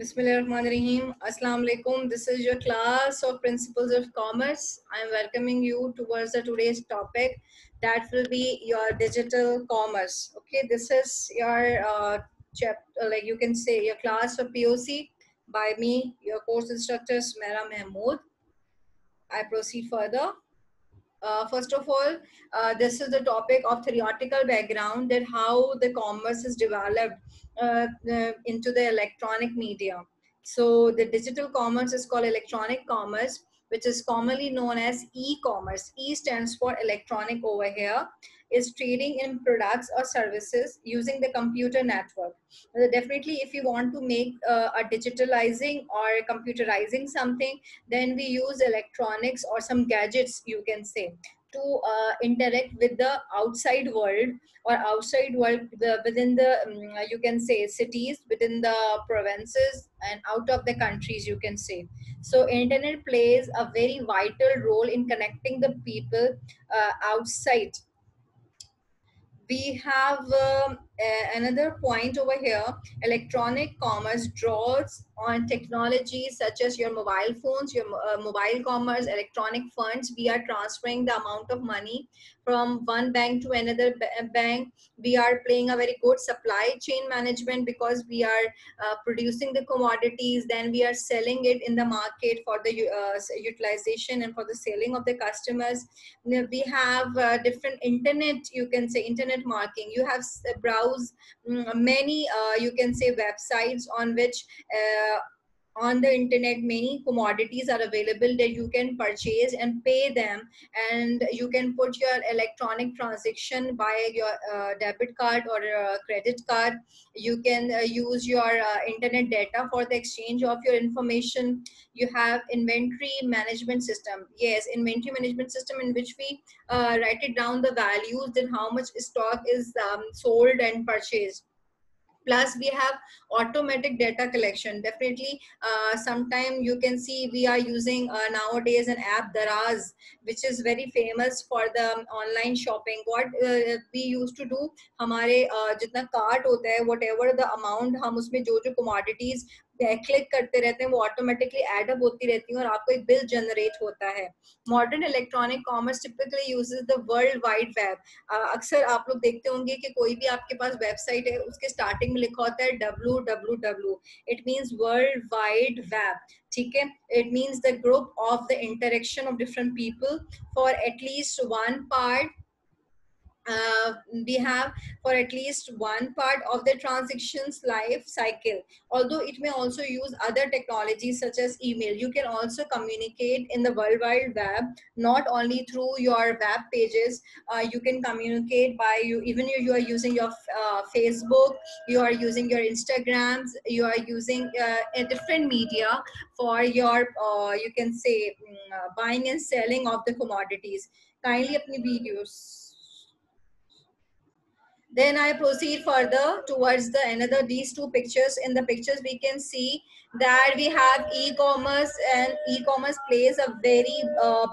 Bismillahirrahmanirrahim. Assalamu alaikum. This is your class of Principles of Commerce. I am welcoming you towards the today's topic that will be your digital commerce. Okay, this is your chapter, like you can say, your class of POC by me, your course instructor Sumera Mahmood. I proceed further. First of all, this is the topic of theoretical background that how the commerce is developed into the electronic media. So the digital commerce is called electronic commerce, which is commonly known as e-commerce. E stands for electronic over here, is trading in products or services using the computer network. Definitely, if you want to make a digitalizing or computerizing something, then we use electronics or some gadgets, you can say, to interact with the outside world or outside world within the you can say cities, within the provinces and out of the countries, you can say. So internet plays a very vital role in connecting the people outside. We have another point over here. Electronic commerce draws on technologies such as your mobile phones, your mobile commerce, electronic funds. We are transferring the amount of money from one bank to another bank. We are playing a very good supply chain management because we are producing the commodities, then we are selling it in the market for the utilization and for the selling of the customers. We have different internet, you can say, internet marketing. You have browse many you can say websites on which on the internet many commodities are available that you can purchase and pay them, and you can put your electronic transaction by your debit card or credit card. You can use your internet data for the exchange of your information. You have inventory management system. Yes, inventory management system in which we write it down the values, then how much stock is sold and purchased. Plus we have automatic data collection. Definitely sometime you can see we are using nowadays an app Daraz, which is very famous for the online shopping. What we used to do, हमारे जितना cart होता है, whatever the amount हम उसमें जो जो commodities click करते रहते हैं वो ऑटोमेटिकली एडअप होती रहती है और आपको एक बिल जनरेट होता है. Modern electronic commerce typically uses the world wide web. अक्सर आप लोग देखते होंगे कि कोई भी आपके पास वेबसाइट है, उसके स्टार्टिंग में लिखा होता है www. It means world wide web. ठीक है, it means the group of the interaction of different people for at least one part. We have for at least one part of the transactions life cycle. Although it may also use other technologies such as email, you can also communicate in the world wide web, not only through your web pages. You can communicate by you are using your Facebook, you are using your Instagrams, you are using a different media for your you can say buying and selling of the commodities. Kindly apni videos. Then I proceed further towards the another these two pictures. In the pictures we can see that we have e-commerce, and e-commerce plays a very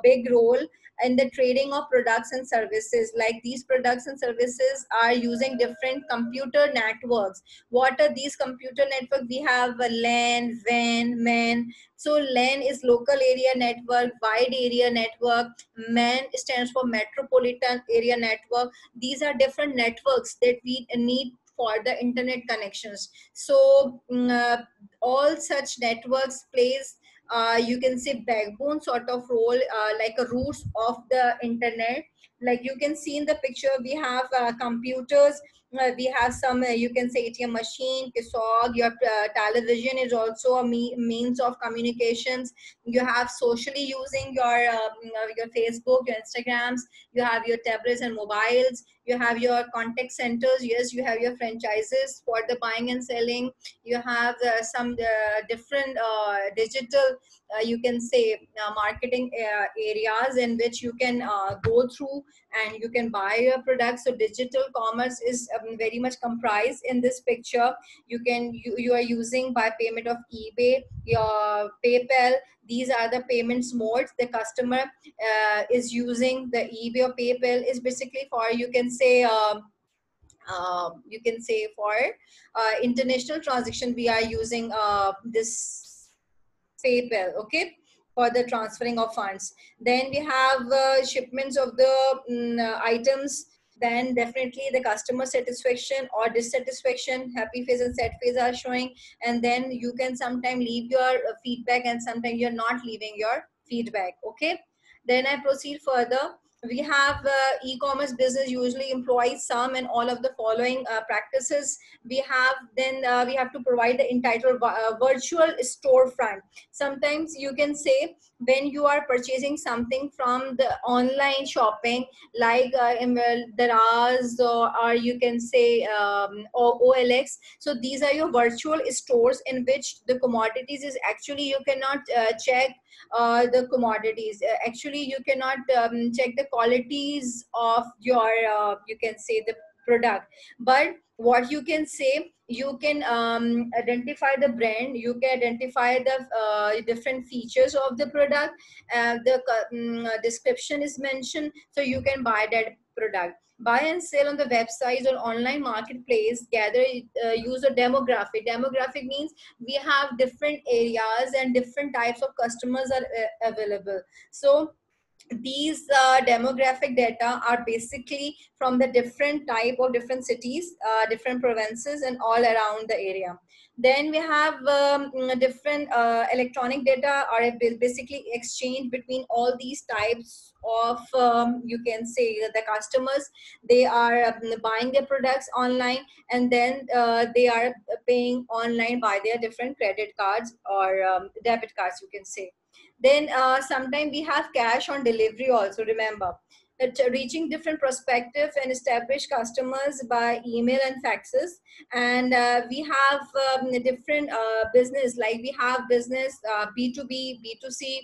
big role in the trading of products and services. Like these products and services are using different computer networks. What are these computer networks? We have a LAN, WAN, MAN. So LAN is local area network, wide area network. MAN stands for metropolitan area network. These are different networks that we need for the internet connections. So all such networks plays you can say backbone sort of role, like a roots of the internet. Like you can see in the picture, we have computers, we have some you can say ATM machine, kisog. Your television is also a means of communications. You have socially using your Facebook, your Instagrams. You have your tablets and mobiles. You have your contact centers. Yes, you have your franchises for the buying and selling. You have some different digital you can say marketing areas in which you can go through and you can buy your products. So digital commerce is very much comprised in this picture. You are using by payment of eBay, your PayPal. These are the payments modes. The customer is using the eBay or PayPal is basically for you can say you can say for international transaction, we are using this PayPal, okay, for the transferring of funds. Then we have shipments of the items. Then definitely the customer satisfaction or dissatisfaction, happy phase and sad phase are showing. And then you can sometimes leave your feedback, and sometimes you're not leaving your feedback, okay. Then I proceed further. We have e-commerce business usually employs some and all of the following practices. We have then we have to provide the entitled virtual storefront. Sometimes you can say when you are purchasing something from the online shopping, like Daraz, or you can say OLX. So these are your virtual stores in which the commodities is actually you cannot check the commodities. Actually, you cannot check the qualities of your, you can say, the product. But what you can say, you can identify the brand, you can identify the different features of the product, the description is mentioned, so you can buy that product. Buy and sell on the websites or online marketplace, gather user demographic. Demographic means we have different areas and different types of customers are available. So these demographic data are basically from the different type of different cities, different provinces, and all around the area. Then we have different electronic data are basically exchanged between all these types of you can say the customers. They are buying their products online, and then they are paying online by their different credit cards or debit cards, you can say. Then sometimes we have cash on delivery also, remember. Reaching different prospective and established customers by email and faxes. And we have different business, like we have business B2B, B2C.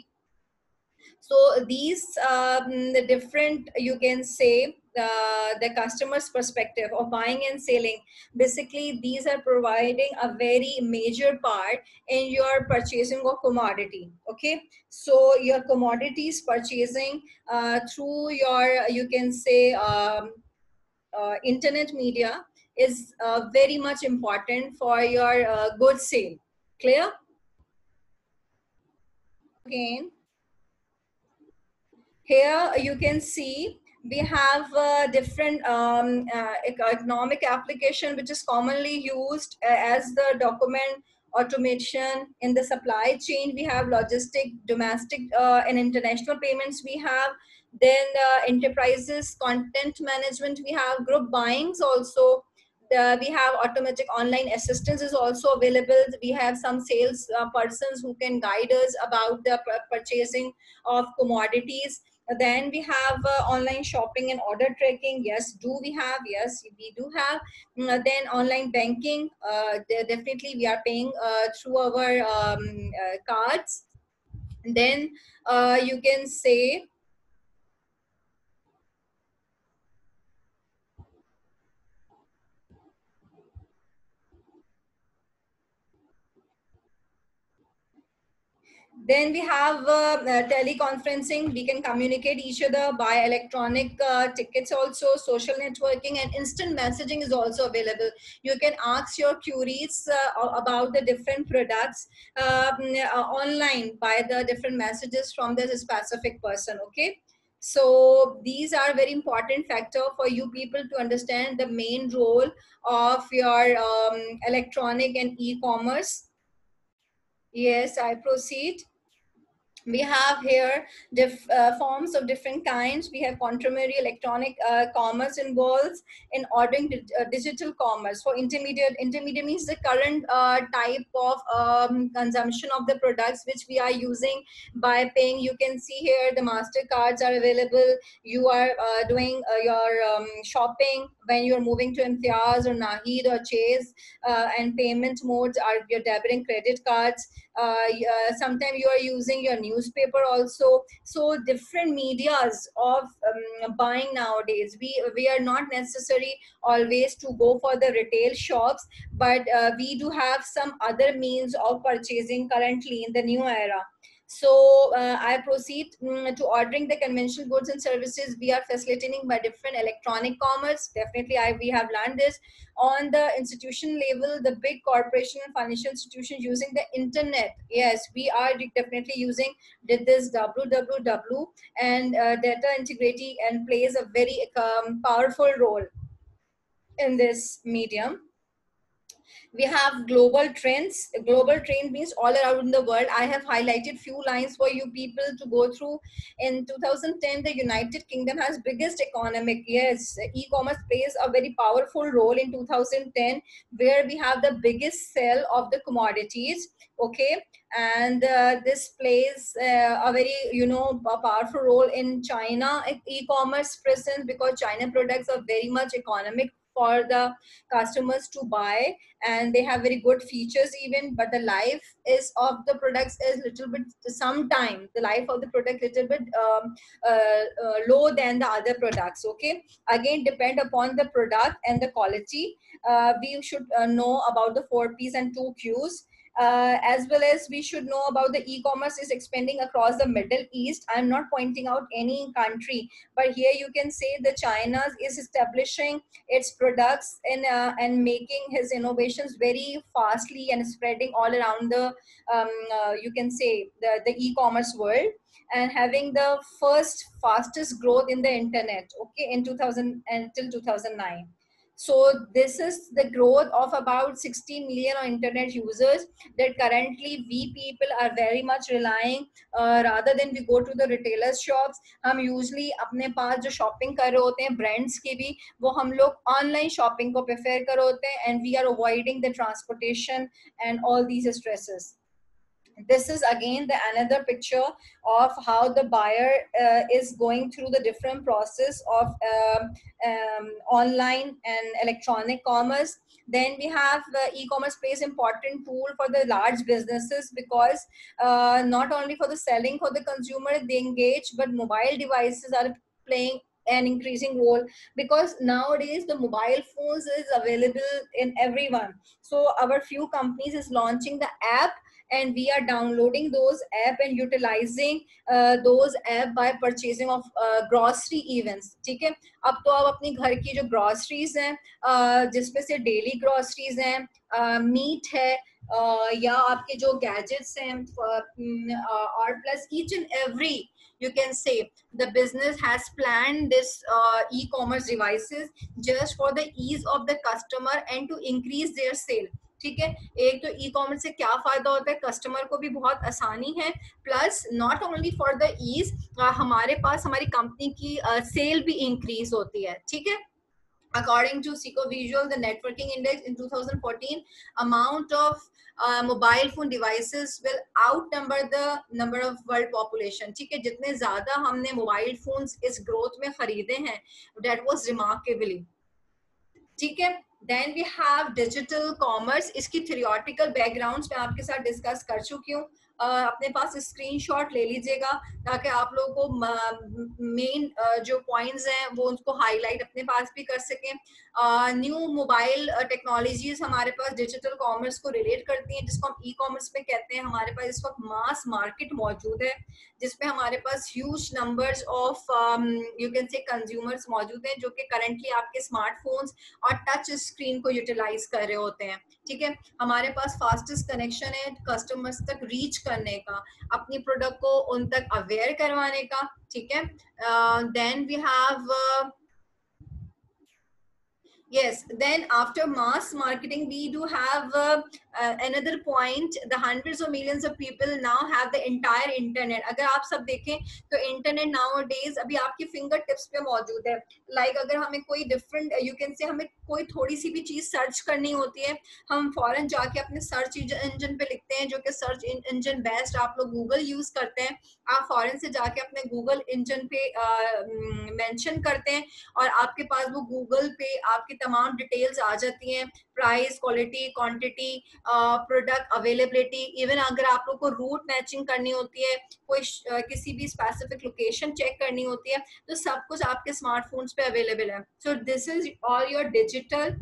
So these the different, you can say, the customer's perspective of buying and selling, basically these are providing a very major part in your purchasing of commodity, okay. So your commodities purchasing through your, you can say, internet media is very much important for your good sale. Clear? Again, here you can see we have different economic application which is commonly used as the document automation in the supply chain. We have logistic, domestic and international payments. We have then enterprises content management. We have group buyings also. We have automatic online assistance is also available. We have some sales persons who can guide us about the purchasing of commodities. Then we have online shopping and order tracking. Yes, do we have? Yes, we do have. Then online banking. Definitely, we are paying through our cards. Then you can say then we have teleconferencing. We can communicate each other by electronic tickets also. Social networking and instant messaging is also available. You can ask your queries about the different products online by the different messages from the specific person, okay. So these are very important factor for you people to understand the main role of your electronic and e-commerce. Yes, I proceed. We have here forms of different kinds. We have contemporary electronic commerce involves in ordering digital commerce. For intermediate means the current type of consumption of the products which we are using by paying. You can see here the MasterCards are available. You are doing your shopping when you're moving to Imtiaz or Nahid or Chase, and payment modes are your debit and credit cards. Sometimes you are using your newspaper also. So different medias of buying nowadays. We are not necessary always to go for the retail shops, but we do have some other means of purchasing currently in the new era. So I proceed to ordering the conventional goods and services. We are facilitating by different electronic commerce. Definitely, we have learned this on the institution level. The big corporation and financial institutions using the internet. Yes, we are definitely using did this www and data integrity and plays a very powerful role in this medium. We have global trends. Global trend means all around the world. I have highlighted few lines for you people to go through. In 2010, the United Kingdom has biggest economic. Yes, e-commerce plays a very powerful role in 2010, where we have the biggest sale of the commodities. Okay, and this plays a very a powerful role in China e-commerce presence, because China products are very much economic for the customers to buy, and they have very good features even, but the life is of the products is little bit, sometime the life of the product little bit low than the other products. Okay, again depend upon the product and the quality. We should know about the 4 P's and 2 Q's. As well as we should know about the e-commerce is expanding across the Middle East. I'm not pointing out any country, but here you can say the China is establishing its products and making his innovations very fastly and spreading all around the you can say the e-commerce world, and having the first fastest growth in the internet, okay, in 2000 until 2009. So this is the growth of about 16 million on internet users that currently we people are very much relying, rather than we go to the retailers shops. हम usually अपने पास जो shopping कर रहे होते हैं brands की भी, वो हम लोग online shopping को prefer कर रहे होते हैं, and we are avoiding the transportation and all these stresses. This is again the another picture of how the buyer is going through the different process of online and electronic commerce. Then we have e-commerce plays important tool for the large businesses, because not only for the selling for the consumer they engage, but mobile devices are playing an increasing role, because nowadays the mobile phones is available in everyone. So our few companies is launching the app, and we are downloading those app and utilizing those app by purchasing of grocery events. ठीक है, अब तो आप अपनी घर की जो groceries हैं जिसमें से डेली ग्रोसरीज हैं, मीट है, या आपके जो गैजेट्स हैं, और plus each and every you can say the business has planned this e-commerce devices just for the ease of the customer and to increase their sale. ठीक है, एक तो ई कॉमर्स से क्या फायदा होता है, कस्टमर को भी बहुत आसानी है, plus not only for the ease, हमारे पास हमारी कंपनी की सेल भी इंक्रीज होती है. ठीक है, according to Psychovisual, the networking index in 2014, amount of mobile phone devices will outnumber the number of world population. ठीक है, जितने ज्यादा हमने मोबाइल फोन्स इस ग्रोथ में खरीदे हैं, that was remarkably. ठीक है, then we have digital commerce. इसकी थियोरेटिकल बैकग्राउंड्स मैं आपके साथ डिस्कस कर चुकी हूँ. अपने पास स्क्रीनशॉट ले लीजिएगा ताकि आप लोगों को मेन जो पॉइंट्स हैं वो उनको हाईलाइट अपने पास भी कर सकें. न्यू मोबाइल टेक्नोलॉजीज हमारे पास डिजिटल कॉमर्स को रिलेट करती हैं, जिसको हम ई कॉमर्स में कहते हैं. हमारे पास इस वक्त मास मार्केट मौजूद है जिसमें हमारे पास huge numbers of you can say consumers मौजूद हैं जो कि करंटली आपके स्मार्टफोन्स और टच स्क्रीन को यूटिलाइज कर रहे होते हैं. ठीक है, हमारे पास फास्टेस्ट कनेक्शन है कस्टमर्स तक रीच करने का, अपनी प्रोडक्ट को उन तक अवेयर करवाने का. ठीक है, then we have yes, then after mass marketing we do have another point. The hundreds of millions of people now have the entire internet. अगर आप सब देखें तो इंटरनेट nowadays अभी आपकी फिंगर टिप्स पे मौजूद है. लाइक अगर हमें कोई डिफरेंट यू कैन से हमें कोई थोड़ी सी भी चीज सर्च करनी होती है, हम फौरन जाके अपने सर्च इंजन पे लिखते हैं, जो कि सर्च इंजन बेस्ट आप लोग गूगल यूज करते हैं. आप फौरन से जाके अपने गूगल इंजन पे मेंशन करते हैं और आपके पास वो गूगल पे आपकी तमाम डिटेल्स आ जाती हैं, price, quality, quantity, product availability. Even अगर आप लोग को रूट मैचिंग करनी होती है, कोई किसी भी स्पेसिफिक लोकेशन चेक करनी होती है, तो सब कुछ आपके स्मार्टफोन्स पे अवेलेबल है. So this is all your digital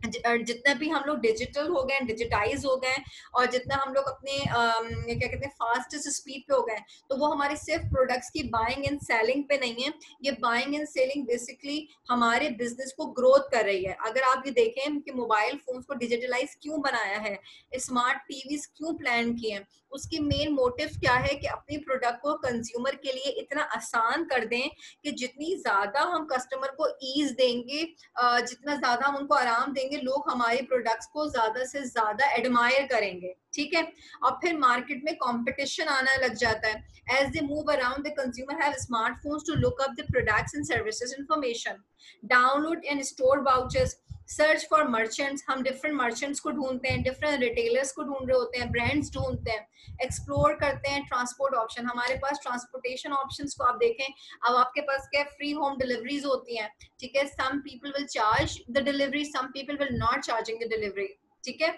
जितना भी हम लोग डिजिटल हो गए, डिजिटाइज हो गए, और जितना हम लोग अपने क्या कहते हैं फास्टेस्ट स्पीड पे हो गए, तो वो हमारे सिर्फ प्रोडक्ट्स की बाइंग एंड सेलिंग पे नहीं है, ये बाइंग एंड सेलिंग बेसिकली हमारे बिजनेस को ग्रोथ कर रही है। अगर आप ये देखें कि मोबाइल फोन्स को डिजिटलाइज क्यों बनाया है, स्मार्ट टीवीज क्यों प्लान किए हैं, उसकी मेन मोटिव क्या है कि अपनी प्रोडक्ट को कंज्यूमर के लिए इतना आसान कर दें कि जितनी ज्यादा हम कस्टमर को ईज देंगे, जितना ज्यादा हम उनको आराम देंगे, लोग हमारे प्रोडक्ट्स को ज्यादा से ज्यादा एडमायर करेंगे। ठीक है, और फिर मार्केट में कंपटीशन आना लग जाता है। As they move around the consumer have smartphones to look up the products and services information, download and store vouchers, search for merchants, हम डिफरेंट मर्चेंट्स को ढूंढते हैं, डिफरेंट रिटेलर्स को ढूंढ रहे होते हैं, ब्रांड्स ढूंढते हैं, एक्सप्लोर करते हैं ट्रांसपोर्ट ऑप्शन, हमारे पास ट्रांसपोर्टेशन ऑप्शंस को आप देखें, अब आपके पास क्या फ्री होम डिलीवरीज होती हैं। ठीक है, some people will charge the delivery, some people will not charging the delivery. ठीक है,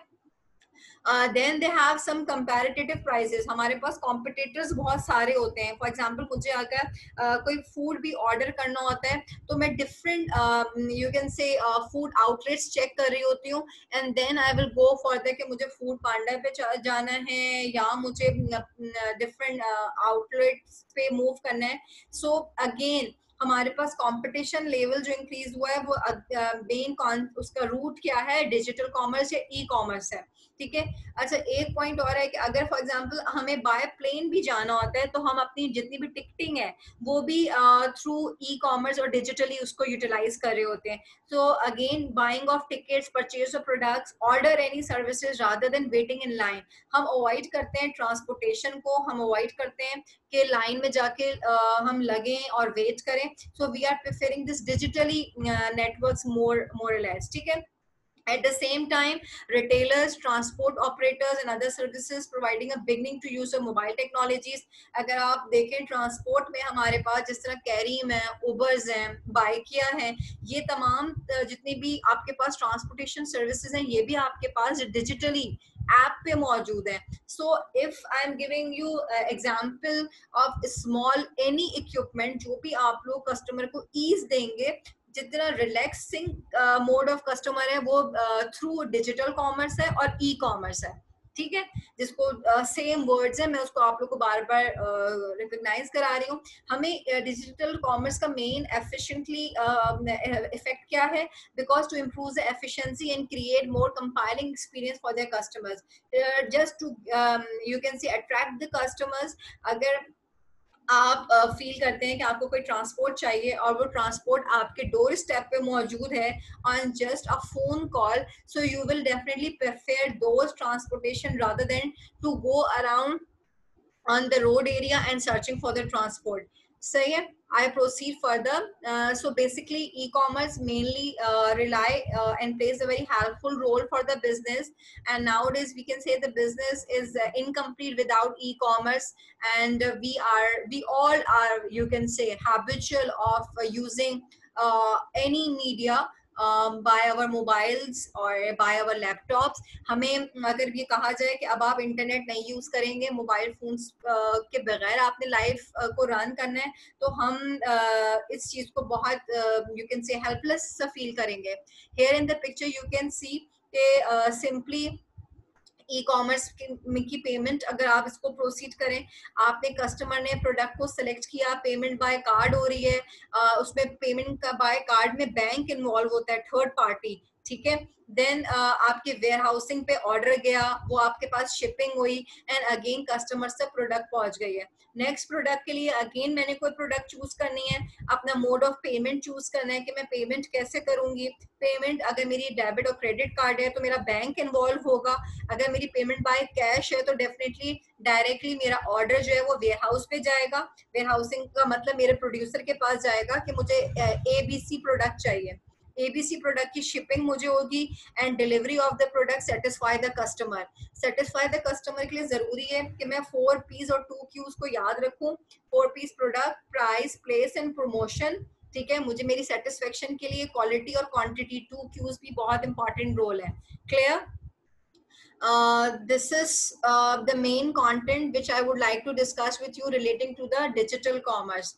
then they have some comparative prices, हमारे पास कॉम्पिटिटर्स बहुत सारे होते हैं। फॉर एग्जांपल मुझे अगर कोई फूड भी ऑर्डर करना होता है तो मैं different you can say food outlets check कर रही होती हूँ, and then I will go for the कि मुझे फूड पांडा पे जाना है या मुझे डिफरेंट आउटलेट्स पे मूव करना है। सो अगेन हमारे पास कंपटीशन लेवल जो इंक्रीज हुआ है, वो मेन उसका रूट क्या है, डिजिटल कॉमर्स या ई कॉमर्स है। ठीक है, अच्छा एक पॉइंट और है कि अगर फॉर एग्जांपल हमें बाय प्लेन भी जाना होता है तो हम अपनी जितनी भी टिकटिंग है वो भी थ्रू ई कॉमर्स और डिजिटली उसको यूटिलाइज कर रहे होते हैं। So again buying of tickets, purchase of products, order any services rather than waiting in line, हम अवॉइड करते हैं ट्रांसपोर्टेशन को, हम अवॉइड करते हैं कि लाइन में जाके हम लगें और वेट करें। So we are preferring this digitally networks more less. ठीक है, at the same time, retailers, transport operators and other services providing a beginning to use of mobile technologies. अगर आप देखें ट्रांसपोर्ट में हमारे पास जिस तरह कैरीम है, उबर्स हैं, बाइकिया हैं, ये तमाम जितनी भी आपके पास ट्रांसपोर्टेशन सर्विसेज हैं, ये भी आपके पास डिजिटली ऐप पे मौजूद है। So if I am giving you example of small any equipment, जो भी आप लोग कस्टमर को ईज देंगे, जितना रिलैक्सिंग मोड ऑफ कस्टमर है वो थ्रू डिजिटल कॉमर्स है और ई कॉमर्स है। ठीक है, जिसको सेम वर्ड्स है, मैं उसको आप लोग को बार बार रिकॉग्नाइज करा रही हूँ। हमें डिजिटल कॉमर्स का मेन एफिशिएंटली इफेक्ट क्या है, because to improve the efficiency and create more compiling experience for their customers, just to you can say attract the customers. अगर आप फील करते हैं कि आपको कोई ट्रांसपोर्ट चाहिए और वो ट्रांसपोर्ट आपके डोर स्टेप पे मौजूद है on just a phone call, so you will definitely prefer those transportation rather than to go around on the road area and searching for the transport. So yeah, I proceed further. So basically e-commerce mainly rely and plays a very helpful role for the business, and nowadays we can say the business is incomplete without e-commerce, and we all are, you can say, habitual of using any media by our mobiles or by our laptops. हमें अगर ये कहा जाए कि अब आप internet नहीं use करेंगे, मोबाइल फोन्स के बगैर आपने लाइफ को रन करना है, तो हम इस चीज को बहुत यू कैन से हेल्पलेस सा फील करेंगे। Here in the picture you can see के सिंपली ई कॉमर्स की पेमेंट, अगर आप इसको प्रोसीड करें, आपने कस्टमर ने प्रोडक्ट को सिलेक्ट किया, पेमेंट बाय कार्ड हो रही है, उसमें पेमेंट का बाय कार्ड में बैंक इन्वॉल्व होता है, थर्ड पार्टी। ठीक है, देन आपके वेयर हाउसिंग पे ऑर्डर गया, वो आपके पास शिपिंग हुई, एंड अगेन कस्टमर से प्रोडक्ट पहुंच गई है। नेक्स्ट प्रोडक्ट के लिए अगेन मैंने कोई प्रोडक्ट चूज करनी है, अपना मोड ऑफ पेमेंट चूज करना है कि मैं पेमेंट कैसे करूंगी। पेमेंट अगर मेरी डेबिट और क्रेडिट कार्ड है तो मेरा बैंक इन्वॉल्व होगा, अगर मेरी पेमेंट बाय कैश है तो डेफिनेटली डायरेक्टली मेरा ऑर्डर जो है वो वेयर हाउस पे जाएगा। वेयर हाउसिंग का मतलब मेरे प्रोड्यूसर के पास जाएगा कि मुझे ABC प्रोडक्ट चाहिए, ABC प्रोडक्ट की शिपिंग मुझे होगी, and delivery of the product satisfy the customer. Satisfy the customer के लिए जरूरी है कि मैं 4 P's और 2 Q's को याद रखूं। 4 P's product, price, place and promotion. ठीक है, मुझे मेरी सेटिस्फेक्शन के लिए क्वालिटी और क्वांटिटी, 2 Q's भी बहुत इंपॉर्टेंट रोल है। Clear? This is the main content which I would like to discuss with you relating to the digital commerce.